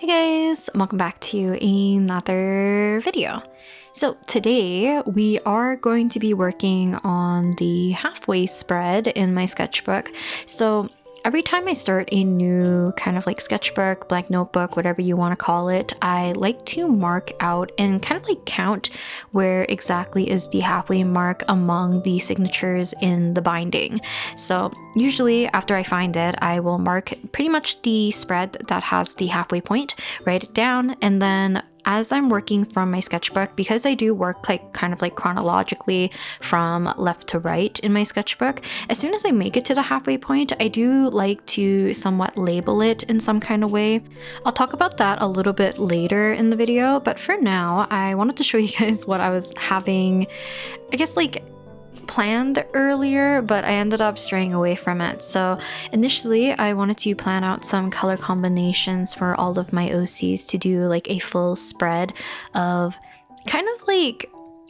guys, welcome back to another video. So today we are going to be working on the halfway spread in my sketchbook. So every time I start a new kind of like sketchbook, blank notebook, whatever you want to call it, I like to mark out and kind of like count where exactly is the halfway mark among the signatures in the binding. So usually after I find it, I will mark pretty much the spread that has the halfway point, write it down, and then as I'm working from my sketchbook, because I do work like kind of like chronologically from left to right in my sketchbook, as soon as I make it to the halfway point, I do like to somewhat label it in some kind of way. I'll talk about that a little bit later in the video, but for now, I wanted to show you guys what I was having, I guess like planned earlier, but I ended up straying away from it. So initially I wanted to plan out some color combinations for all of my OCs to do like a full spread of kind of like,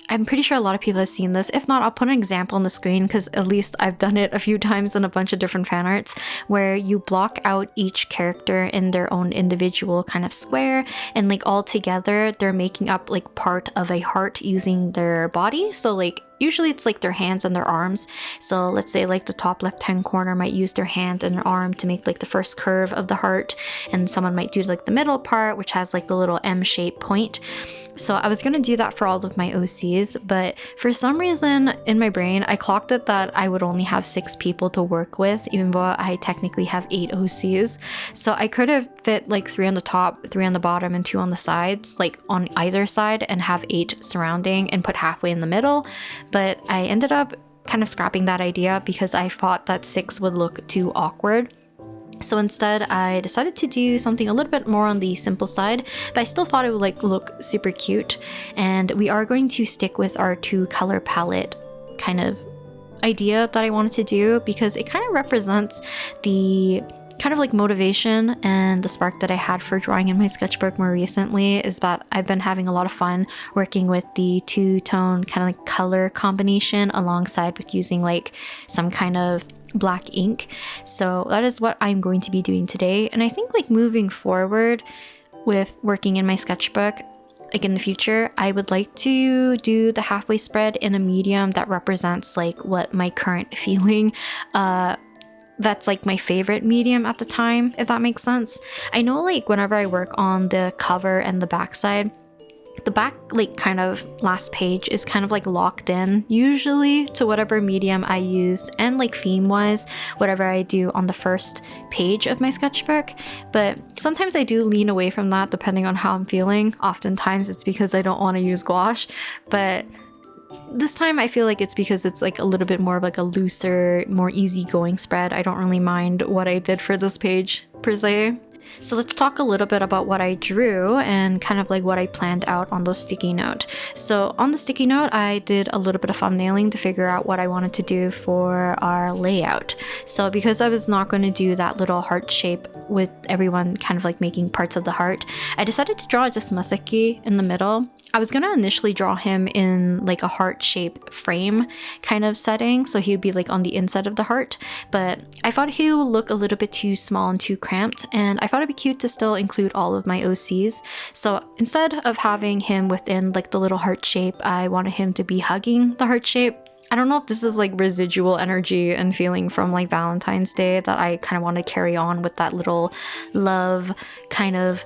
I'm pretty sure a lot of people have seen this. If not, I'll put an example on the screen because at least I've done it a few times in a bunch of different fan arts where you block out each character in their own individual kind of square, and like all together they're making up like part of a heart using their body. So like usually it's like their hands and their arms. So let's say like the top left hand corner might use their hand and their arm to make like the first curve of the heart, and someone might do like the middle part which has like the little M-shaped point. So I was gonna do that for all of my OCs, but for some reason in my brain I clocked it that I would only have 6 people to work with, even though I technically have 8 OCs. So I could have fit like 3 on the top, 3 on the bottom, and 2 on the sides, like on either side, and have 8 surrounding and put halfway in the middle. But I ended up kind of scrapping that idea because I thought that 6 would look too awkward. So instead I decided to do something a little bit more on the simple side, but I still thought it would like look super cute. And we are going to stick with our 2 color palette kind of idea that I wanted to do because it kind of represents the kind of like motivation and the spark that I had for drawing in my sketchbook more recently, is that I've been having a lot of fun working with the 2-tone kind of like color combination alongside with using like some kind of black ink. So that is what I'm going to be doing today. And I think like moving forward with working in my sketchbook, like in the future, I would like to do the halfway spread in a medium that represents like what my current feeling that's like my favorite medium at the time, if that makes sense. I know like whenever I work on the cover and the backside, the back like kind of last page is kind of like locked in usually to whatever medium I use, and like theme wise whatever I do on the first page of my sketchbook. But sometimes I do lean away from that depending on how I'm feeling. Oftentimes it's because I don't want to use gouache, but this time I feel like it's because it's like a little bit more of like a looser, more easygoing spread. I don't really mind what I did for this page per se. So let's talk a little bit about what I drew and kind of like what I planned out on the sticky note. So on the sticky note, I did a little bit of thumbnailing to figure out what I wanted to do for our layout. So because I was not going to do that little heart shape with everyone kind of like making parts of the heart, I decided to draw just Masaki in the middle. I was gonna initially draw him in like a heart-shaped frame kind of setting, so he would be like on the inside of the heart, but I thought he would look a little bit too small and too cramped, and I thought it'd be cute to still include all of my OCs. So instead of having him within like the little heart shape, I wanted him to be hugging the heart shape. I don't know if this is like residual energy and feeling from like Valentine's Day that I kind of want to carry on with that little love kind of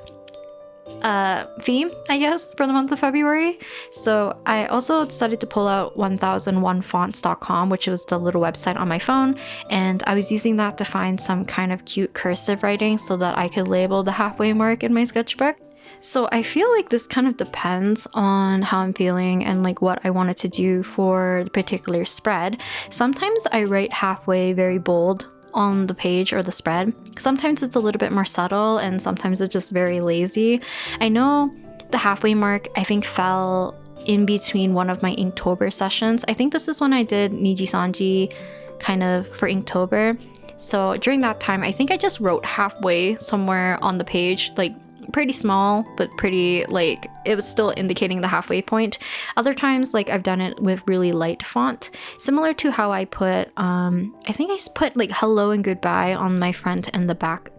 theme, I guess, for the month of February. So I also decided to pull out 1001fonts.com, which was the little website on my phone, and I was using that to find some kind of cute cursive writing so that I could label the halfway mark in my sketchbook. So I feel like this kind of depends on how I'm feeling and like what I wanted to do for the particular spread. Sometimes I write halfway very bold on the page or the spread. Sometimes it's a little bit more subtle, and sometimes it's just very lazy. I know the halfway mark I think fell in between one of my Inktober sessions. I think this is when I did Niji Sanji kind of for Inktober. So during that time I think I just wrote halfway somewhere on the page, like pretty small, but pretty like it was still indicating the halfway point. Other times like I've done it with really light font, similar to how I put I think I put like hello and goodbye on my front and the back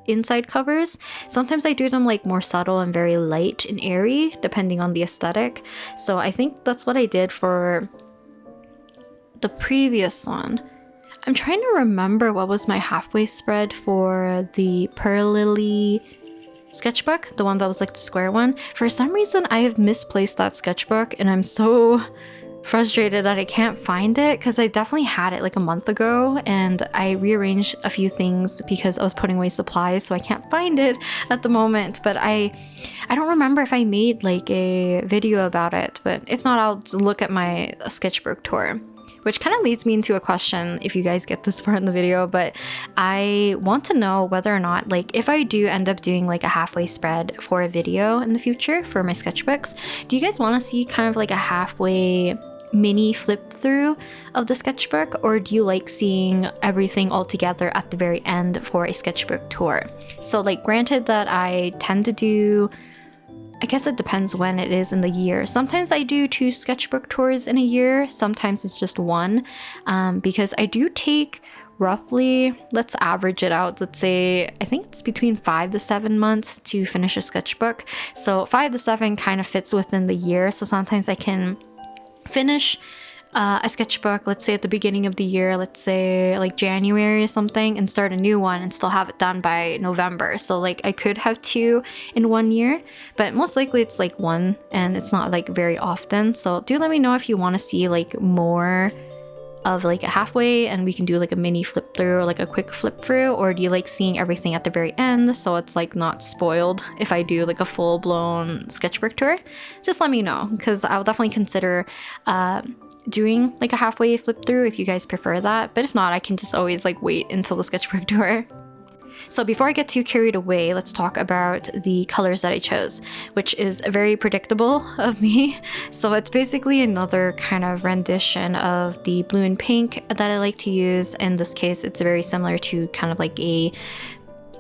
inside covers. Sometimes I do them like more subtle and very light and airy depending on the aesthetic. So I think that's what I did for the previous one. I'm trying to remember what was my halfway spread for the Pearl Lily sketchbook, the one that was like the square one. For some reason I have misplaced that sketchbook and I'm so frustrated that I can't find it, because I definitely had it like a month ago and I rearranged a few things because I was putting away supplies, so I can't find it at the moment. But I don't remember if I made like a video about it, but if not, I'll look at my sketchbook tour. Which kind of leads me into a question if you guys get this far in the video, but I want to know whether or not, like, if I do end up doing like a halfway spread for a video in the future for my sketchbooks, do you guys want to see kind of like a halfway mini flip through of the sketchbook, or do you like seeing everything all together at the very end for a sketchbook tour? So like, granted that I tend to do, I guess it depends when it is in the year. Sometimes I do 2 sketchbook tours in a year, sometimes it's just 1, because I do take roughly, let's average it out, let's say, I think it's between 5 to 7 months to finish a sketchbook. So 5 to 7 kind of fits within the year, so sometimes I can finish a sketchbook, let's say at the beginning of the year, let's say like January or something, and start a new one and still have it done by November. So like I could have 2 in 1 year, but most likely it's like 1, and it's not like very often. So do let me know if you want to see like more of like a halfway and we can do like a mini flip through or like a quick flip through, or do you like seeing everything at the very end so it's like not spoiled if I do like a full-blown sketchbook tour? Just let me know, because I'll definitely consider doing like a halfway flip through if you guys prefer that. But if not, I can just always like wait until the sketchbook tour. So before I get too carried away, let's talk about the colors that I chose, which is very predictable of me. So it's basically another kind of rendition of the blue and pink that I like to use. In this case, it's very similar to kind of like a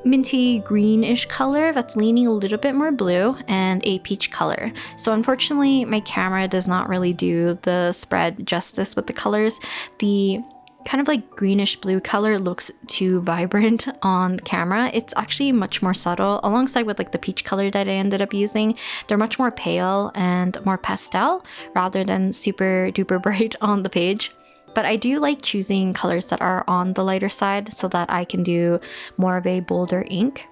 minty greenish color that's leaning a little bit more blue, and a peach color. So unfortunately my camera does not really do the spread justice with the colors. The kind of like greenish blue color looks too vibrant on camera. It's actually much more subtle, alongside with like the peach color that I ended up using. They're much more pale and more pastel rather than super duper bright on the page. But I do like choosing colors that are on the lighter side so that I can do more of a bolder ink.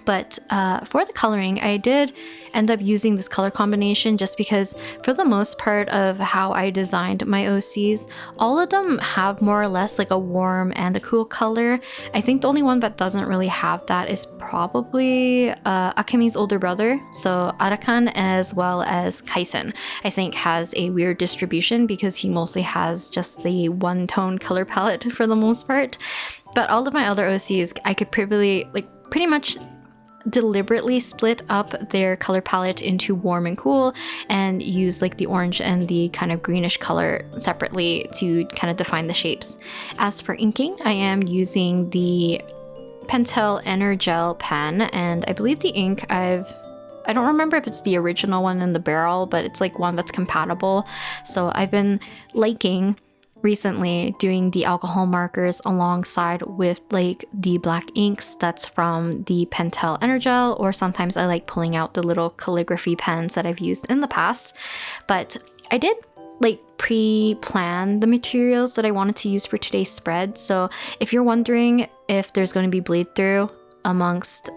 But for the coloring, I did end up using this color combination just because for the most part of how I designed my OCs, all of them have more or less like a warm and a cool color. I think the only one that doesn't really have that is probably Akemi's older brother. So Arakan as well as Kaisen, I think, has a weird distribution because he mostly has just the one-tone color palette for the most part. But all of my other OCs, I could pretty much deliberately split up their color palette into warm and cool, and use like the orange and the kind of greenish color separately to kind of define the shapes. As for inking, I am using the Pentel Energel pen, and I believe the ink I don't remember if it's the original one in the barrel, but it's like one that's compatible. So I've been liking recently doing the alcohol markers alongside with like the black inks that's from the Pentel Energel, or sometimes I like pulling out the little calligraphy pens that I've used in the past. But I did like pre-plan the materials that I wanted to use for today's spread. So if you're wondering if there's going to be bleed through amongst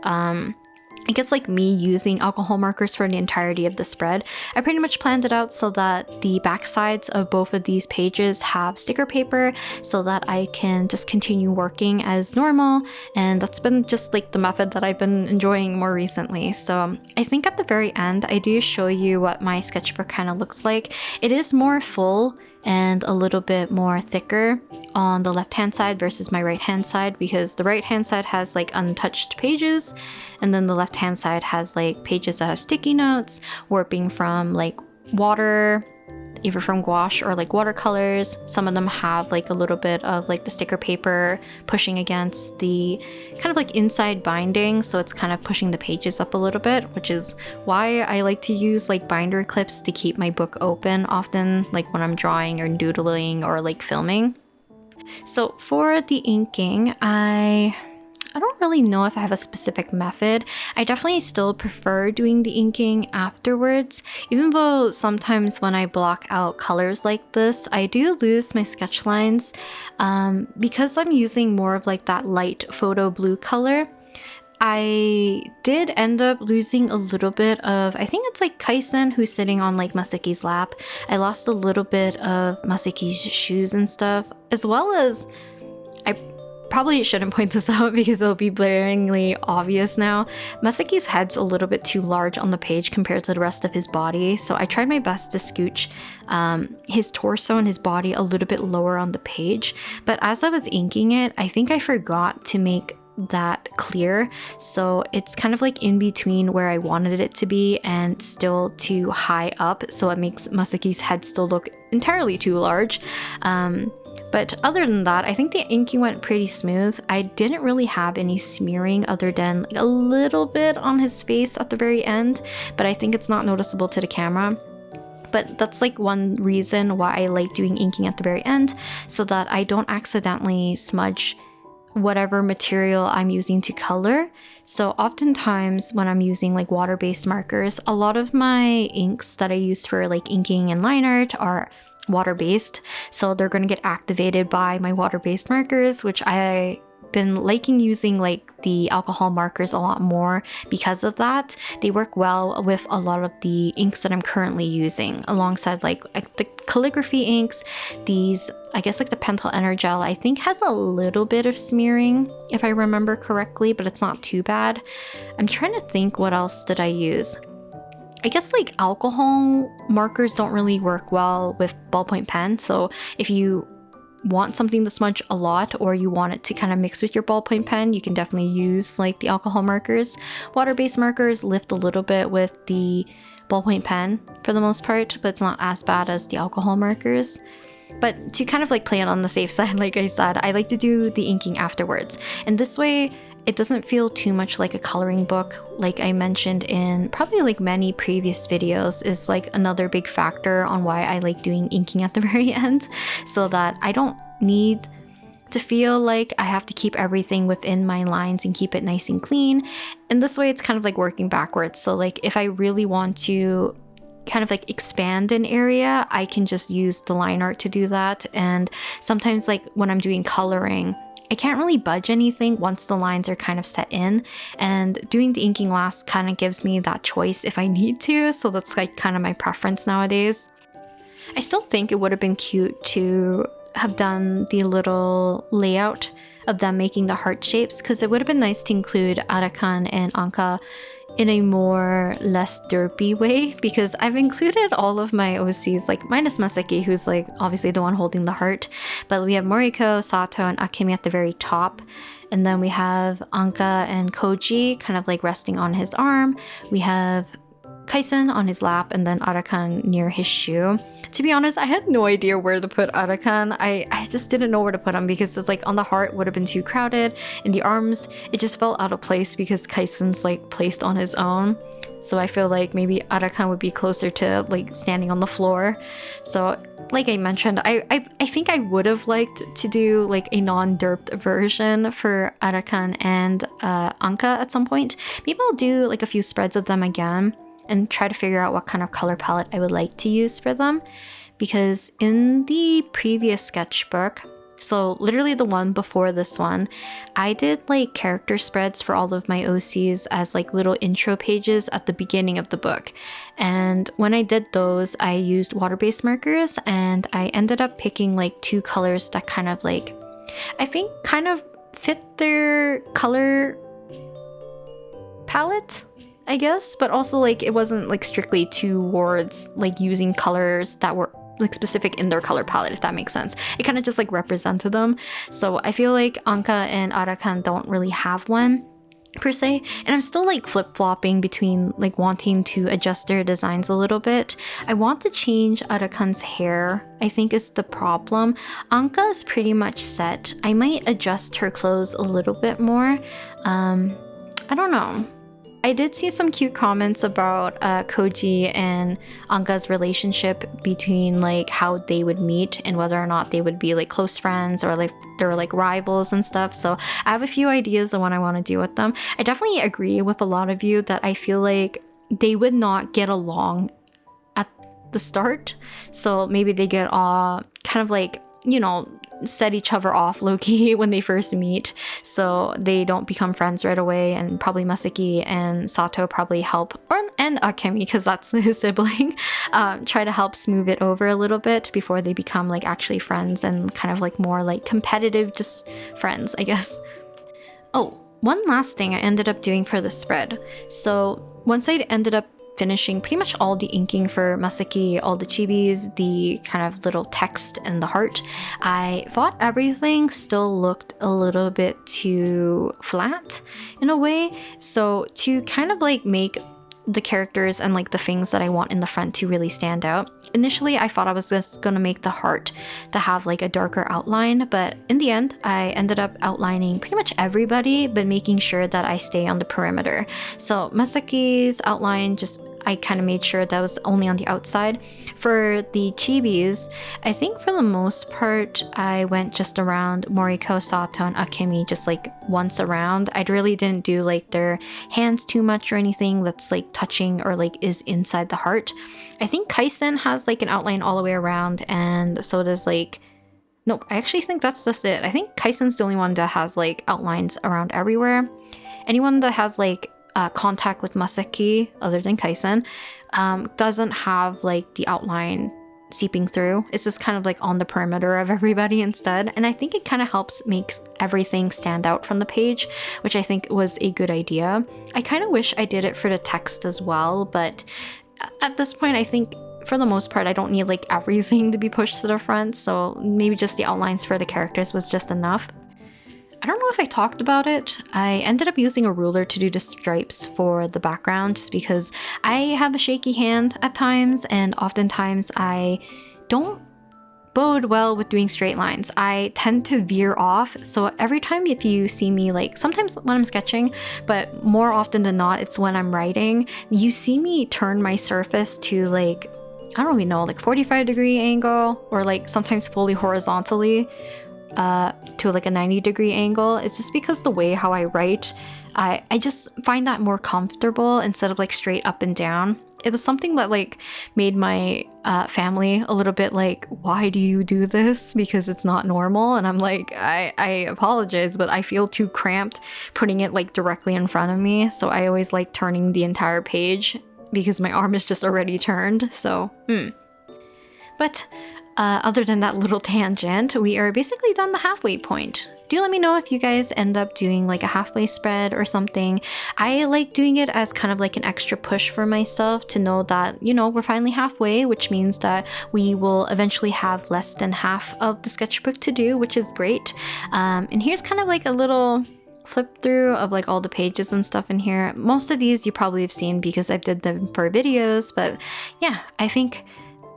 I guess like me using alcohol markers for the entirety of the spread, I pretty much planned it out so that the back sides of both of these pages have sticker paper so that I can just continue working as normal. And that's been just like the method that I've been enjoying more recently. So I think at the very end, I do show you what my sketchbook kind of looks like. It is more full and a little bit more thicker on the left hand side versus my right hand side, because the right hand side has like untouched pages, and then the left hand side has like pages that have sticky notes, warping from like water, either from gouache or like watercolors. Some of them have like a little bit of like the sticker paper pushing against the kind of like inside binding, so it's kind of pushing the pages up a little bit, which is why I like to use like binder clips to keep my book open often, like when I'm drawing or doodling or like filming. So for the inking, I don't really know if I have a specific method. I definitely still prefer doing the inking afterwards, even though sometimes when I block out colors like this, I do lose my sketch lines. Because I'm using more of like that light photo blue color, I did end up losing a little bit of, I think it's like Kaisen who's sitting on like Masaki's lap. I lost a little bit of Masaki's shoes and stuff, as well as, I probably shouldn't point this out because it'll be blaringly obvious now, Masaki's head's a little bit too large on the page compared to the rest of his body, so I tried my best to scooch his torso and his body a little bit lower on the page, but as I was inking it, I think I forgot to make that clear, so it's kind of like in between where I wanted it to be and still too high up, so it makes Masaki's head still look entirely too large. But other than that, I think the inking went pretty smooth. I didn't really have any smearing other than a little bit on his face at the very end, but I think it's not noticeable to the camera. But that's like one reason why I like doing inking at the very end, so that I don't accidentally smudge whatever material I'm using to color. So oftentimes when I'm using like water-based markers, a lot of my inks that I use for like inking and line art are water-based, so they're going to get activated by my water-based markers, which I've been liking using like the alcohol markers a lot more because of that. They work well with a lot of the inks that I'm currently using, alongside like the calligraphy inks. These, I guess like the Pentel Energel, I think has a little bit of smearing if I remember correctly, but it's not too bad. I'm trying to think, what else did I use? I guess like alcohol markers don't really work well with ballpoint pen, so if you want something to smudge a lot or you want it to kind of mix with your ballpoint pen, you can definitely use like the alcohol markers. Water-based markers lift a little bit with the ballpoint pen for the most part, but it's not as bad as the alcohol markers. But to kind of like play it on the safe side, like I said, I like to do the inking afterwards, and this way it doesn't feel too much like a coloring book. Like I mentioned in probably like many previous videos, is like another big factor on why I like doing inking at the very end, so that I don't need to feel like I have to keep everything within my lines and keep it nice and clean. And this way it's kind of like working backwards. So like if I really want to kind of like expand an area, I can just use the line art to do that. And sometimes like when I'm doing coloring, I can't really budge anything once the lines are kind of set in, and doing the inking last kind of gives me that choice if I need to, so that's like kind of my preference nowadays. I still think it would have been cute to have done the little layout of them making the heart shapes, because it would have been nice to include Arakan and Anka in a more less derpy way, because I've included all of my OCs, like minus Masaki, who's like obviously the one holding the heart, but we have Moriko, Sato, and Akemi at the very top, and then we have Anka and Koji kind of like resting on his arm. We have Kaisen on his lap, and then Arakan near his shoe. To be honest, I had no idea where to put Arakan. I just didn't know where to put him, because it's like on the heart would have been too crowded. In the arms, it just felt out of place because Kaisen's like placed on his own. So I feel like maybe Arakan would be closer to like standing on the floor. So like I mentioned, I think I would have liked to do like a non-derped version for Arakan and Anka at some point. Maybe I'll do like a few spreads of them again and try to figure out what kind of color palette I would like to use for them. Because in the previous sketchbook, so literally the one before this one, I did like character spreads for all of my OCs as like little intro pages at the beginning of the book. And when I did those, I used water-based markers, and I ended up picking like two colors that kind of like, I think kind of fit their color palette, I guess, but also like it wasn't like strictly towards like using colors that were like specific in their color palette, if that makes sense. It kind of just like represented them. So I feel like Anka and Arakan don't really have one per se, and I'm still like flip-flopping between like wanting to adjust their designs a little bit. I want to change Arakan's hair, I think, is the problem. Anka is pretty much set. I might adjust her clothes a little bit more. I don't know. I did see some cute comments about Koji and Anga's relationship between like how they would meet and whether or not they would be like close friends or like they're like rivals and stuff. So I have a few ideas on what I want to do with them. I definitely agree with a lot of you that I feel like they would not get along at the start. So maybe they get kind of like, you know, set each other off low-key when they first meet, so they don't become friends right away, and probably Masaki and Sato probably help, and Akemi, because that's his sibling, try to help smooth it over a little bit before they become like actually friends and kind of like more like competitive, just friends, I guess. Oh, one last thing I ended up doing for the spread. So once I ended up finishing pretty much all the inking for Masaki, all the chibis, the kind of little text and the heart, I thought everything still looked a little bit too flat in a way. So to kind of like make the characters and like the things that I want in the front to really stand out, initially I thought I was just gonna make the heart to have like a darker outline, but in the end I ended up outlining pretty much everybody, but making sure that I stay on the perimeter. So Masaki's outline, just I kind of made sure that was only on the outside. For the chibis, I think for the most part I went just around Moriko, Sato, and Akemi, just like once around. I really didn't do like their hands too much or anything that's like touching or like is inside the heart. I think Kaisen has like an outline all the way around, and so does like, nope, I actually think that's just it. I think Kaisen's the only one that has like outlines around everywhere. Anyone that has like contact with Masaki, other than Kaisen, doesn't have like the outline seeping through. It's just kind of like on the perimeter of everybody instead. And I think it kind of helps makes everything stand out from the page, which I think was a good idea. I kind of wish I did it for the text as well, but at this point I think for the most part I don't need like everything to be pushed to the front, so maybe just the outlines for the characters was just enough. I don't know if I talked about it. I ended up using a ruler to do the stripes for the background just because I have a shaky hand at times, and oftentimes I don't bode well with doing straight lines. I tend to veer off, so every time if you see me, like sometimes when I'm sketching, but more often than not it's when I'm writing, you see me turn my surface to like, I don't even know, like 45-degree angle, or like sometimes fully horizontally to like a 90-degree angle. It's just because the way how I write, I just find that more comfortable instead of like straight up and down. It was something that like made my family a little bit like, why do you do this? Because it's not normal. And I'm like, I apologize, but I feel too cramped putting it like directly in front of me. So I always like turning the entire page because my arm is just already turned. So, But other than that little tangent, we are basically done the halfway point. Do let me know if you guys end up doing like a halfway spread or something. I like doing it as kind of like an extra push for myself to know that, you know, we're finally halfway, which means that we will eventually have less than half of the sketchbook to do, which is great. And here's kind of like a little flip through of like all the pages and stuff in here. Most of these you probably have seen because I've did them for videos, but yeah, I think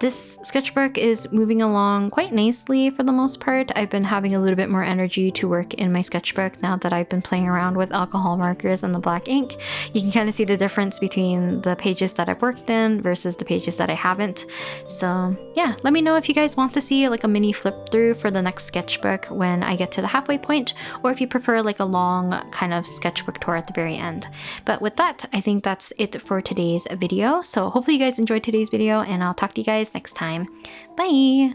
this sketchbook is moving along quite nicely for the most part. I've been having a little bit more energy to work in my sketchbook now that I've been playing around with alcohol markers and the black ink. You can kind of see the difference between the pages that I've worked in versus the pages that I haven't. So yeah, let me know if you guys want to see like a mini flip through for the next sketchbook when I get to the halfway point, or if you prefer like a long kind of sketchbook tour at the very end. But with that, I think that's it for today's video. So hopefully you guys enjoyed today's video, and I'll talk to you guys next time. Bye!